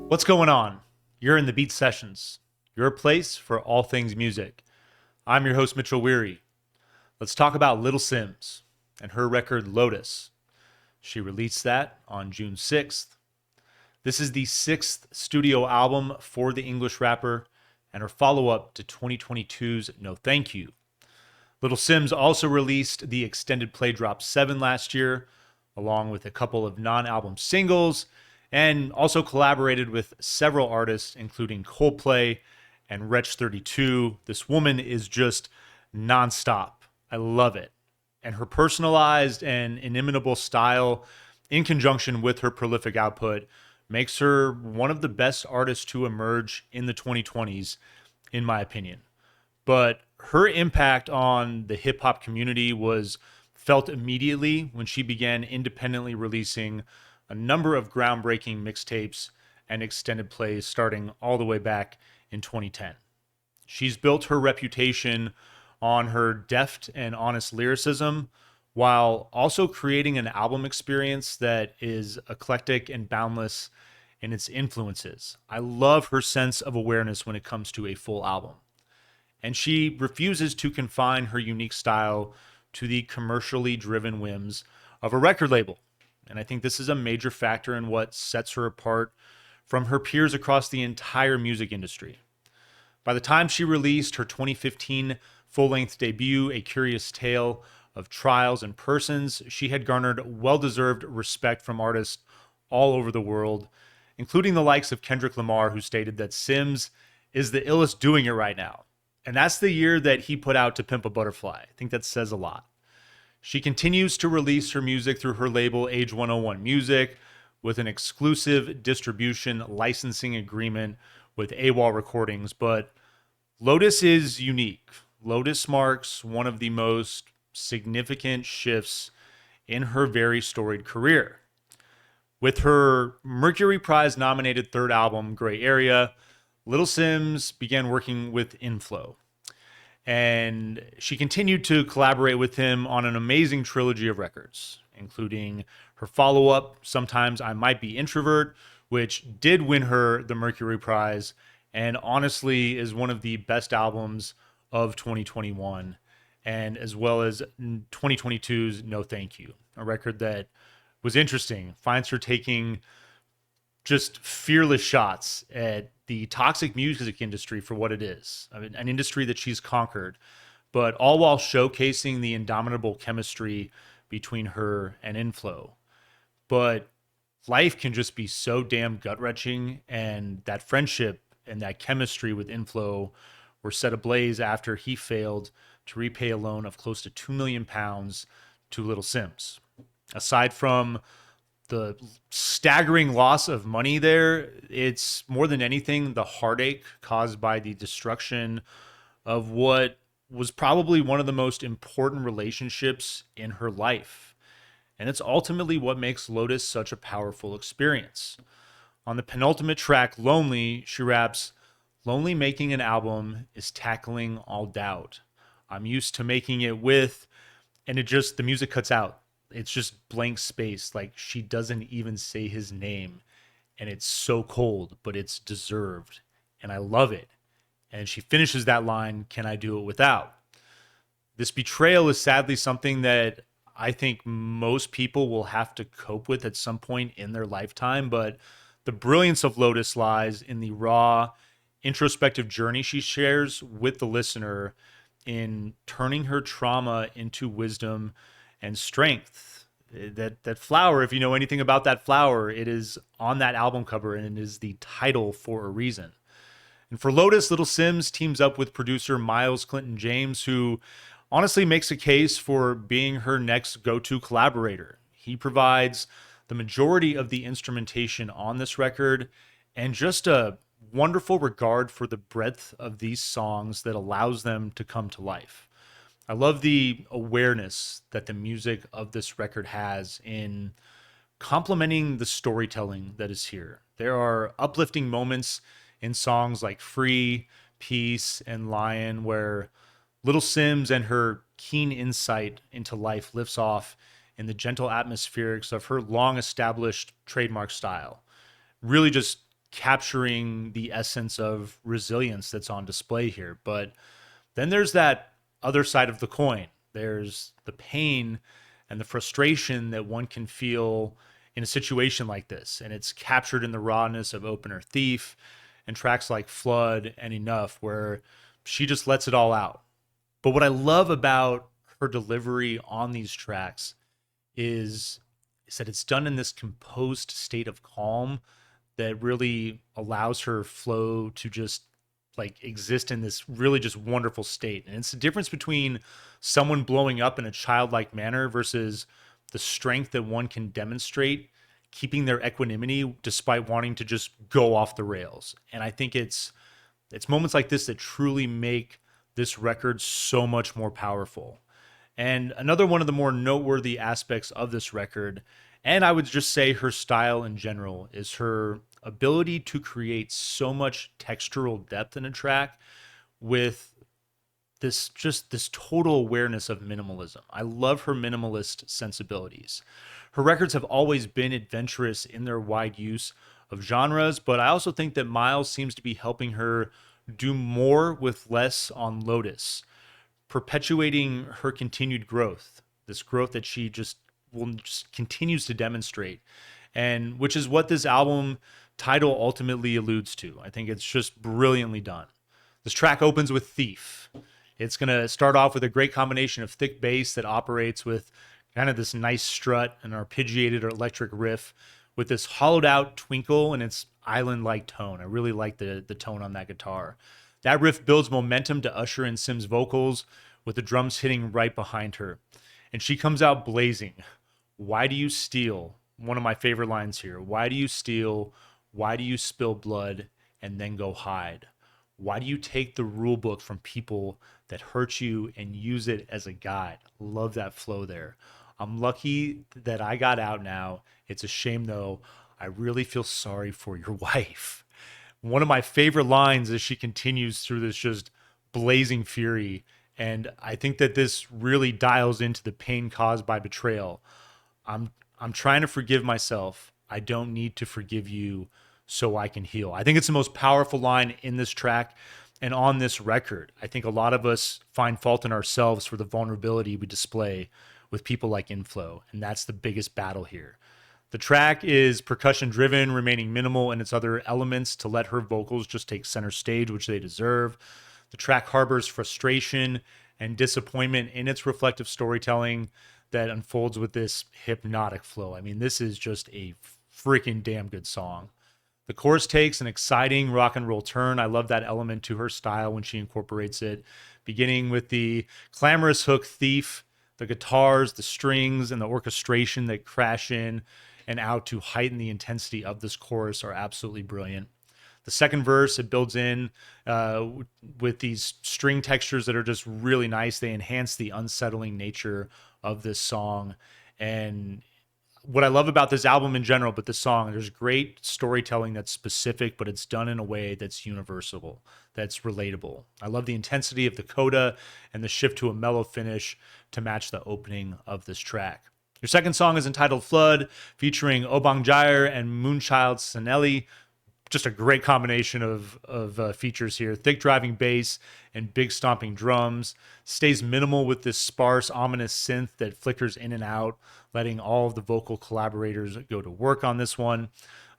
What's going on? You're in the Beat Sessions, your place for all things music. I'm your host, Mitchell Weary. Let's talk about Little Simz and her record Lotus. She released that on June 6th. This is the sixth studio album for the English rapper and her follow up to 2022's No Thank You. Little Simz also released the extended play Drop 7 last year, along with a couple of non album singles, and also collaborated with several artists, including Coldplay and Wretch 32. This woman is just nonstop. I love it. And her personalized and inimitable style, in conjunction with her prolific output, makes her one of the best artists to emerge in the 2020s, in my opinion. But her impact on the hip hop community was felt immediately when she began independently releasing a number of groundbreaking mixtapes and extended plays starting all the way back in 2010. She's built her reputation on her deft and honest lyricism while also creating an album experience that is eclectic and boundless in its influences. I love her sense of awareness when it comes to a full album. And she refuses to confine her unique style to the commercially driven whims of a record label. And I think this is a major factor in what sets her apart from her peers across the entire music industry. By the time she released her 2015 full length debut, A Curious Tale of Trials and Persons, she had garnered well deserved respect from artists all over the world, including the likes of Kendrick Lamar, who stated that Simz is the illest doing it right now. And that's the year that he put out To Pimp a Butterfly. I think that says a lot. She continues to release her music through her label Age 101 Music with an exclusive distribution licensing agreement with AWAL Recordings. But Lotus is unique. Lotus marks one of the most significant shifts in her very storied career. With her Mercury Prize nominated third album, Gray Area, Little Simz began working with Inflow. And she continued to collaborate with him on an amazing trilogy of records, including her follow up, Sometimes I Might Be Introvert, which did win her the Mercury Prize and honestly is one of the best albums of 2021, and as well as 2022's No Thank You, a record that was interesting, finds her taking just fearless shots at the toxic music industry for what it is. I mean, an industry that she's conquered, but all while showcasing the indomitable chemistry between her and Inflow. But life can just be so damn gut wrenching, and that friendship and that chemistry with Inflow were set ablaze after he failed to repay a loan of close to £2 million to Little Simz. Aside from the staggering loss of money there, it's more than anything the heartache caused by the destruction of what was probably one of the most important relationships in her life. And it's ultimately what makes Lotus such a powerful experience. On the penultimate track, Lonely, she raps, "Lonely making an album is tackling all doubt. I'm used to making it with," and the music cuts out. It's just blank space. Like she doesn't even say his name. And it's so cold, but it's deserved. And I love it. And she finishes that line, "Can I do it without?" This betrayal is sadly something that I think most people will have to cope with at some point in their lifetime. But the brilliance of Lotus lies in the raw, introspective journey she shares with the listener in turning her trauma into wisdom and strength. That flower, if you know anything about that flower, it is on that album cover and it is the title for a reason. And for Lotus, Little Simz teams up with producer Miles Clinton James, who honestly makes a case for being her next go-to collaborator. He provides the majority of the instrumentation on this record and just a wonderful regard for the breadth of these songs that allows them to come to life. I love the awareness that the music of this record has in complementing the storytelling that is here. There are uplifting moments in songs like Free, Peace, and Lion where Little Simz and her keen insight into life lifts off in the gentle atmospherics of her long established trademark style. Really just capturing the essence of resilience that's on display here. But then there's that other side of the coin. There's the pain and the frustration that one can feel in a situation like this. And it's captured in the rawness of Opener Thief and tracks like Flood and Enough, where she just lets it all out. But what I love about her delivery on these tracks is that it's done in this composed state of calm that really allows her flow to just like exist in this really just wonderful state. And it's the difference between someone blowing up in a childlike manner versus the strength that one can demonstrate keeping their equanimity despite wanting to just go off the rails. And I think it's moments like this that truly make this record so much more powerful. And another one of the more noteworthy aspects of this record, and I would just say her style in general, is her ability to create so much textural depth in a track with this total awareness of minimalism. I love her minimalist sensibilities. Her records have always been adventurous in their wide use of genres, but I also think that Miles seems to be helping her do more with less on Lotus, perpetuating her continued growth, this growth that she just continues to demonstrate, and which is what this album title ultimately alludes to. I think it's just brilliantly done. This track opens with Thief. It's going to start off with a great combination of thick bass that operates with kind of this nice strut and arpeggiated electric riff with this hollowed out twinkle and its island-like tone. I really like the tone on that guitar. That riff builds momentum to usher in Simz' vocals with the drums hitting right behind her. And she comes out blazing. Why do you steal? One of my favorite lines here. Why do you steal? Why do you spill blood and then go hide? Why do you take the rule book from people that hurt you and use it as a guide? Love that flow there. I'm lucky that I got out now. It's a shame though. I really feel sorry for your wife. One of my favorite lines as she continues through this just blazing fury. And I think that this really dials into the pain caused by betrayal. I'm trying to forgive myself. I don't need to forgive you so I can heal. I think it's the most powerful line in this track and on this record. I think a lot of us find fault in ourselves for the vulnerability we display with people like Inflow, and that's the biggest battle here. The track is percussion driven, remaining minimal in its other elements to let her vocals just take center stage, which they deserve. The track harbors frustration and disappointment in its reflective storytelling that unfolds with this hypnotic flow. I mean, this is just a freaking damn good song. The chorus takes an exciting rock and roll turn. I love that element to her style when she incorporates it, beginning with the clamorous hook Thief, the guitars, the strings, and the orchestration that crash in and out to heighten the intensity of this chorus are absolutely brilliant. The second verse, it builds in with these string textures that are just really nice. They enhance the unsettling nature of this song. And what I love about this album in general, but this song, there's great storytelling that's specific, but it's done in a way that's universal, that's relatable. I love the intensity of the coda and the shift to a mellow finish to match the opening of this track. Your second song is entitled Flood, featuring Obang Jair and Moonchild Sanelli. Just a great combination of features here. Thick driving bass and big stomping drums. Stays minimal with this sparse, ominous synth that flickers in and out, letting all of the vocal collaborators go to work on this one.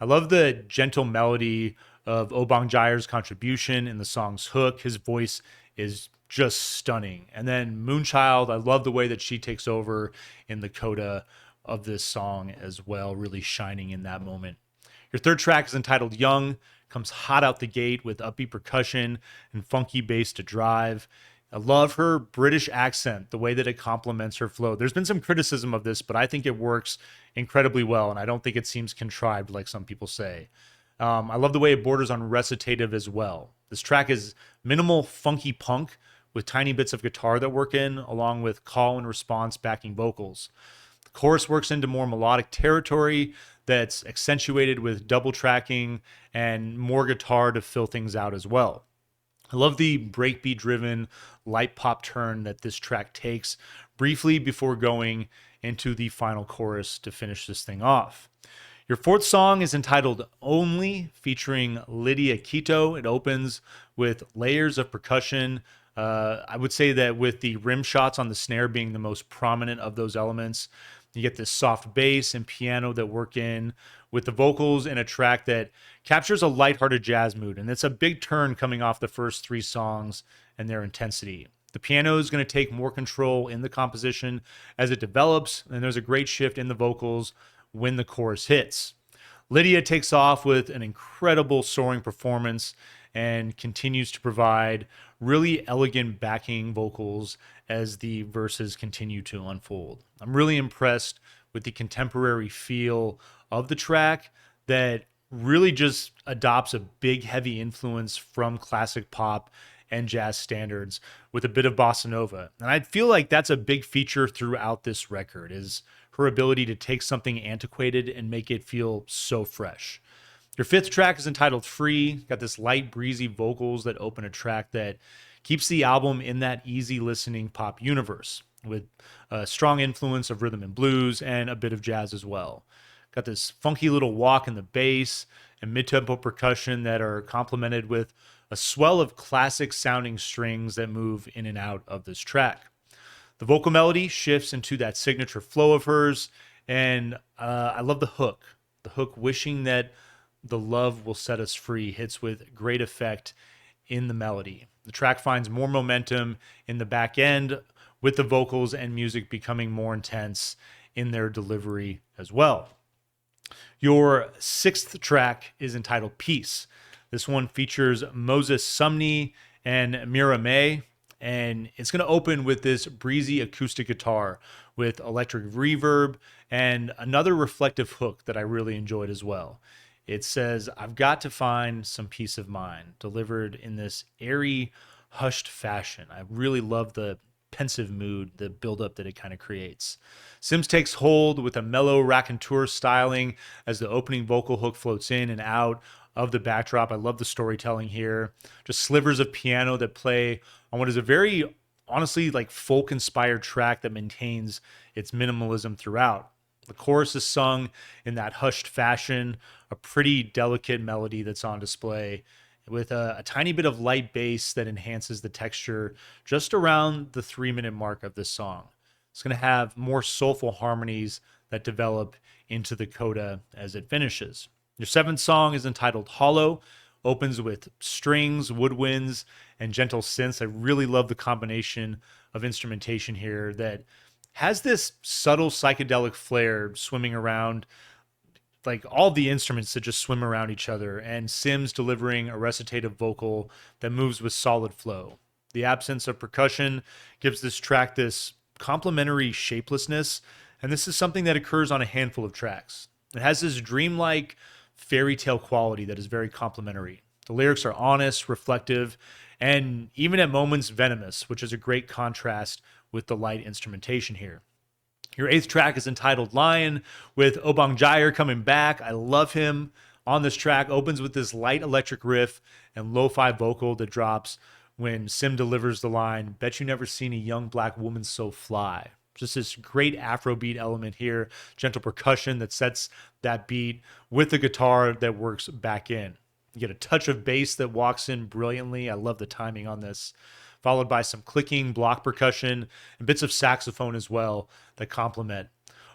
I love the gentle melody of Obang Jair's contribution in the song's hook. His voice is just stunning. And then Moonchild, I love the way that she takes over in the coda of this song as well, really shining in that moment. Your third track is entitled Young, comes hot out the gate with upbeat percussion and funky bass to drive. I love her British accent, the way that it complements her flow. There's been some criticism of this, but I think it works incredibly well, and I don't think it seems contrived like some people say. I love the way it borders on recitative as well. This track is minimal funky punk with tiny bits of guitar that work in, along with call and response backing vocals. The chorus works into more melodic territory that's accentuated with double tracking and more guitar to fill things out as well. I love the breakbeat driven light pop turn that this track takes briefly before going into the final chorus to finish this thing off. Your fourth song is entitled Only, featuring Lydia Quito. It opens with layers of percussion. I would say that with the rim shots on the snare being the most prominent of those elements, you get this soft bass and piano that work in with the vocals in a track that captures a lighthearted jazz mood. And it's a big turn coming off the first three songs and their intensity. The piano is going to take more control in the composition as it develops, and there's a great shift in the vocals when the chorus hits. Lydia takes off with an incredible soaring performance and continues to provide really elegant backing vocals as the verses continue to unfold. I'm really impressed with the contemporary feel of the track that really just adopts a big, heavy influence from classic pop and jazz standards with a bit of bossa nova. And I feel like that's a big feature throughout this record, is her ability to take something antiquated and make it feel so fresh. Your fifth track is entitled Free. Got this light, breezy vocals that open a track that keeps the album in that easy listening pop universe with a strong influence of rhythm and blues and a bit of jazz as well. Got this funky little walk in the bass and mid-tempo percussion that are complemented with a swell of classic sounding strings that move in and out of this track. The vocal melody shifts into that signature flow of hers, and I love the hook. The hook, wishing that the love will set us free, hits with great effect in the melody. The track finds more momentum in the back end, with the vocals and music becoming more intense in their delivery as well. Your sixth track is entitled Peace. This one features Moses Sumney and Mira May, and it's going to open with this breezy acoustic guitar with electric reverb and another reflective hook that I really enjoyed as well. It says, "I've got to find some peace of mind," delivered in this airy, hushed fashion. I really love the pensive mood, the buildup that it kind of creates. Simz takes hold with a mellow raconteur styling as the opening vocal hook floats in and out of the backdrop. I love the storytelling here. Just slivers of piano that play on what is a very, honestly, like folk-inspired track that maintains its minimalism throughout. The chorus is sung in that hushed fashion, a pretty delicate melody that's on display with a tiny bit of light bass that enhances the texture just around the 3-minute mark of this song. It's going to have more soulful harmonies that develop into the coda as it finishes. Your seventh song is entitled Hollow, opens with strings, woodwinds, and gentle synths. I really love the combination of instrumentation here that has this subtle psychedelic flair swimming around, like all the instruments that just swim around each other, and Simz delivering a recitative vocal that moves with solid flow. The absence of percussion gives this track this complementary shapelessness, and this is something that occurs on a handful of tracks. It has this dreamlike fairy tale quality that is very complimentary. The lyrics are honest, reflective, and even at moments venomous, which is a great contrast with the light instrumentation here. Your eighth track is entitled Lion, with Obang Jair coming back. I love him on this track. Opens with this light electric riff and lo-fi vocal that drops when Sim delivers the line, "Bet you never seen a young black woman so fly." Just this great Afrobeat element here, gentle percussion that sets that beat with the guitar that works back in. You get a touch of bass that walks in brilliantly. I love the timing on this, followed by some clicking block percussion and bits of saxophone as well that complement.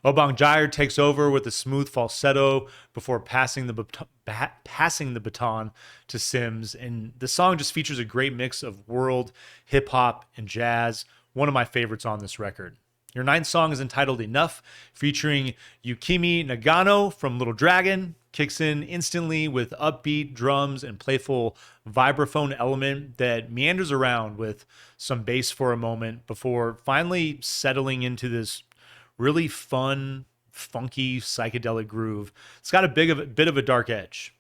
Obang Jair takes over with a smooth falsetto before passing the baton to Simz, and the song just features a great mix of world, hip-hop, and jazz, one of my favorites on this record. Your ninth song is entitled Enough, featuring Yukimi Nagano from Little Dragon. Kicks in instantly with upbeat drums and playful vibraphone element that meanders around with some bass for a moment before finally settling into this really fun, funky, psychedelic groove. It's got a bit of a dark edge.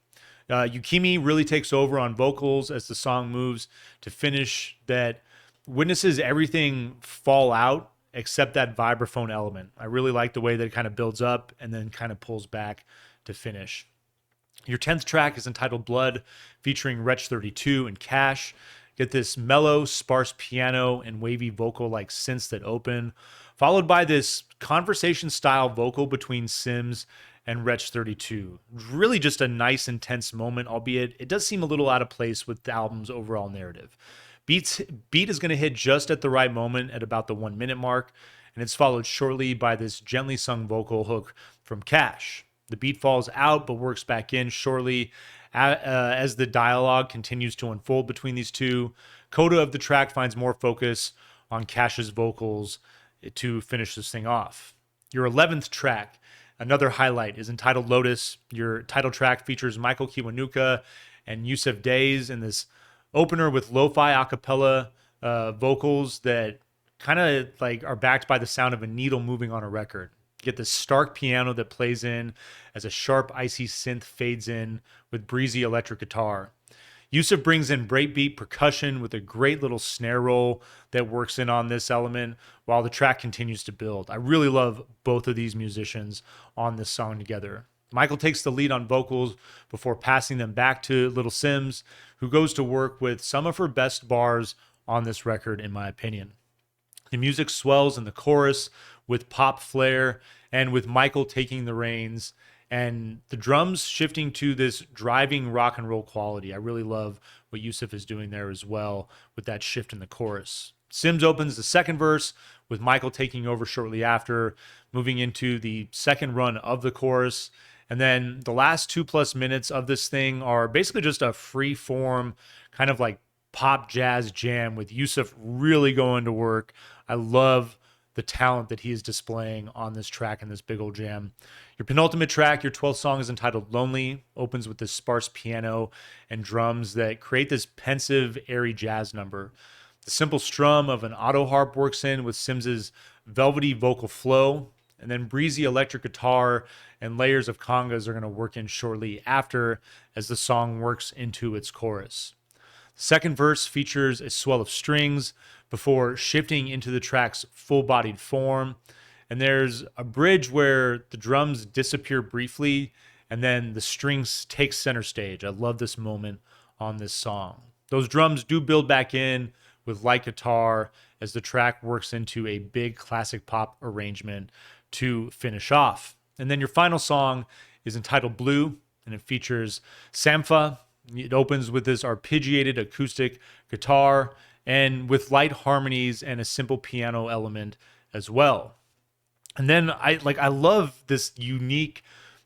Yukimi really takes over on vocals as the song moves to finish that witnesses everything fall out except that vibraphone element. I really like the way that it kind of builds up and then kind of pulls back to finish. Your 10th track is entitled Blood, featuring Wretch 32 and Cash. Get this mellow, sparse piano and wavy vocal-like synths that open, followed by this conversation-style vocal between Simz and Wretch 32. Really just a nice, intense moment, albeit it does seem a little out of place with the album's overall narrative. Beat is going to hit just at the right moment at about the 1 minute mark, and it's followed shortly by this gently sung vocal hook from Cash. The beat falls out but works back in shortly as the dialogue continues to unfold between these two. Coda of the track finds more focus on Cash's vocals to finish this thing off. Your 11th track, another highlight, is entitled Lotus. Your title track features Michael Kiwanuka and Yusuf Days in this opener with lo-fi acapella vocals that kind of like are backed by the sound of a needle moving on a record. You get this stark piano that plays in as a sharp, icy synth fades in with breezy electric guitar. Yusuf brings in breakbeat percussion with a great little snare roll that works in on this element while the track continues to build. I really love both of these musicians on this song together. Michael takes the lead on vocals before passing them back to Little Simz, who goes to work with some of her best bars on this record, in my opinion. The music swells in the chorus with pop flair and with Michael taking the reins and the drums shifting to this driving rock and roll quality. I really love what Yusuf is doing there as well with that shift in the chorus. Simz opens the second verse with Michael taking over shortly after, moving into the second run of the chorus. And then the last 2+ minutes of this thing are basically just a free form kind of like pop jazz jam with Yusuf really going to work. I love the talent that he is displaying on this track and this big old jam. Your penultimate track, your 12th song, is entitled Lonely, opens with this sparse piano and drums that create this pensive, airy jazz number. The simple strum of an auto harp works in with Simz's velvety vocal flow, and then breezy electric guitar and layers of congas are going to work in shortly after as the song works into its chorus. The second verse features a swell of strings before shifting into the track's full-bodied form. And there's a bridge where the drums disappear briefly and then the strings take center stage. I love this moment on this song. Those drums do build back in with light guitar as the track works into a big classic pop arrangement to finish off. And then your final song is entitled Blue, and it features Sampha. It opens with this arpeggiated acoustic guitar and with light harmonies and a simple piano element as well. And then I love this unique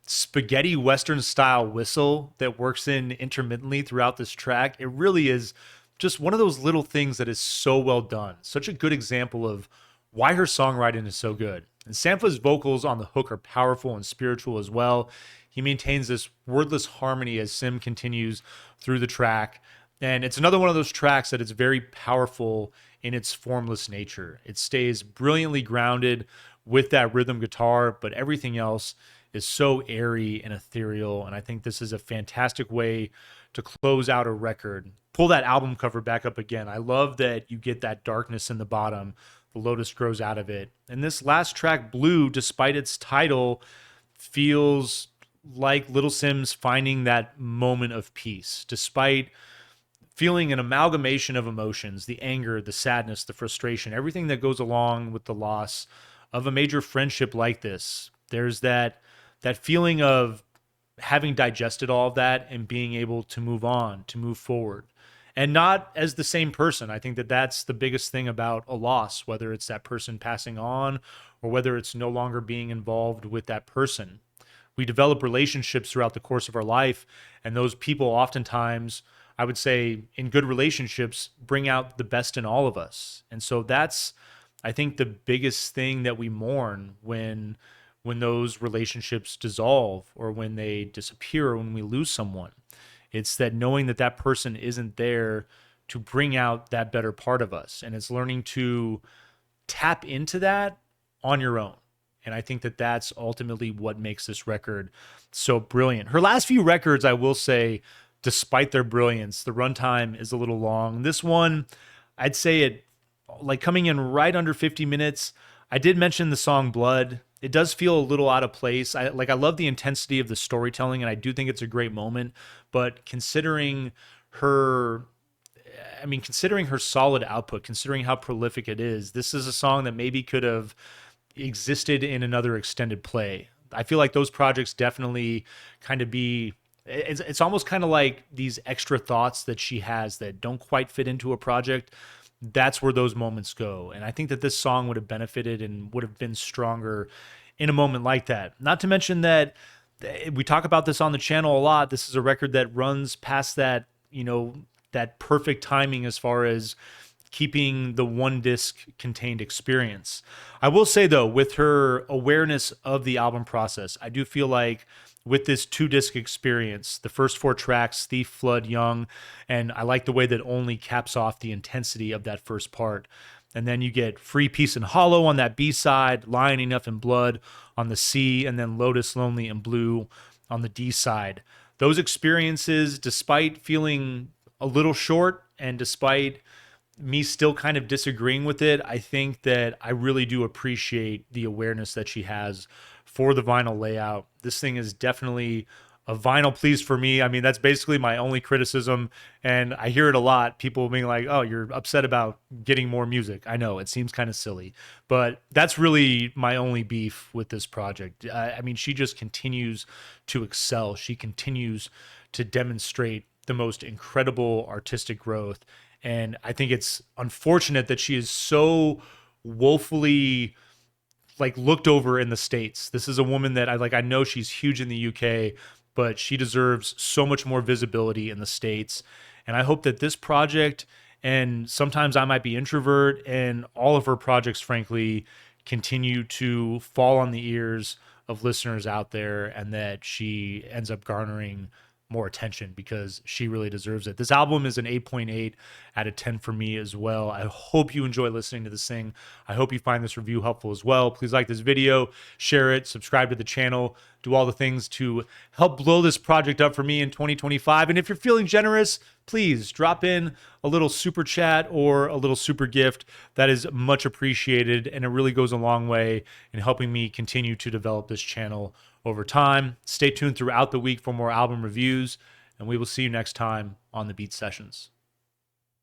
spaghetti western style whistle that works in intermittently throughout this track. It really is just one of those little things that is so well done. Such a good example of why her songwriting is so good. And Sampha's vocals on the hook are powerful and spiritual as well. He maintains this wordless harmony as Sim continues through the track. And it's another one of those tracks that is very powerful in its formless nature. It stays brilliantly grounded with that rhythm guitar, but everything else is so airy and ethereal. And I think this is a fantastic way to close out a record. Pull that album cover back up again. I love that you get that darkness in the bottom. The Lotus grows out of it. And this last track, Blue, despite its title, feels like Little Simz finding that moment of peace, despite feeling an amalgamation of emotions, the anger, the sadness, the frustration, everything that goes along with the loss of a major friendship like this. There's that feeling of having digested all of that and being able to move on, to move forward. And not as the same person. I think that that's the biggest thing about a loss, whether it's that person passing on or whether it's no longer being involved with that person. We develop relationships throughout the course of our life, and those people oftentimes, I would say, in good relationships, bring out the best in all of us. And so that's, I think, the biggest thing that we mourn when those relationships dissolve or when they disappear or when we lose someone. It's that knowing that that person isn't there to bring out that better part of us. And it's learning to tap into that on your own. And I think that that's ultimately what makes this record so brilliant. Her last few records, I will say, despite their brilliance, the runtime is a little long. This one, I'd say it like coming in right under 50 minutes. I did mention the song Blood. It does feel a little out of place. I love the intensity of the storytelling, and I do think it's a great moment. But considering her solid output, considering how prolific it is, this is a song that maybe could have existed in another extended play. I feel like those projects definitely kind of be it's almost kind of like these extra thoughts that she has that don't quite fit into a project. That's where those moments go. And I think that this song would have benefited and would have been stronger in a moment like that. Not to mention that we talk about this on the channel a lot. This is a record that runs past that, that perfect timing as far as keeping the one disc contained experience. I will say though, with her awareness of the album process, I do feel like with this 2 disc experience, the first 4 tracks, Thief, Flood, Young, and I like the way that Only caps off the intensity of that first part. And then you get Free, Peace, and Hollow on that B side, Lying Enough and Blood on the C, and then Lotus, Lonely, and Blue on the D side. Those experiences, despite feeling a little short and despite me still kind of disagreeing with it, I think that I really do appreciate the awareness that she has for the vinyl layout. This thing is definitely a vinyl please for me. I mean, that's basically my only criticism, and I hear it a lot. People being like, "Oh, you're upset about getting more music." I know it seems kind of silly, but that's really my only beef with this project. I mean, she just continues to excel. She continues to demonstrate the most incredible artistic growth, and I think it's unfortunate that she is so woefully looked over in the States. This is a woman that I know she's huge in the UK, but she deserves so much more visibility in the States. And I hope that this project, and sometimes I might be introvert, and all of her projects, frankly, continue to fall on the ears of listeners out there, and that she ends up garnering more attention because she really deserves it. This album is an 8.8 out of 10 for me as well. I hope you enjoy listening to this thing. I hope you find this review helpful as well. Please like this video, share it, subscribe to the channel, do all the things to help blow this project up for me in 2025. And if you're feeling generous, please drop in a little super chat or a little super gift. That is much appreciated, and it really goes a long way in helping me continue to develop this channel over time. Stay tuned throughout the week for more album reviews, and we will see you next time on the Beat Sessions.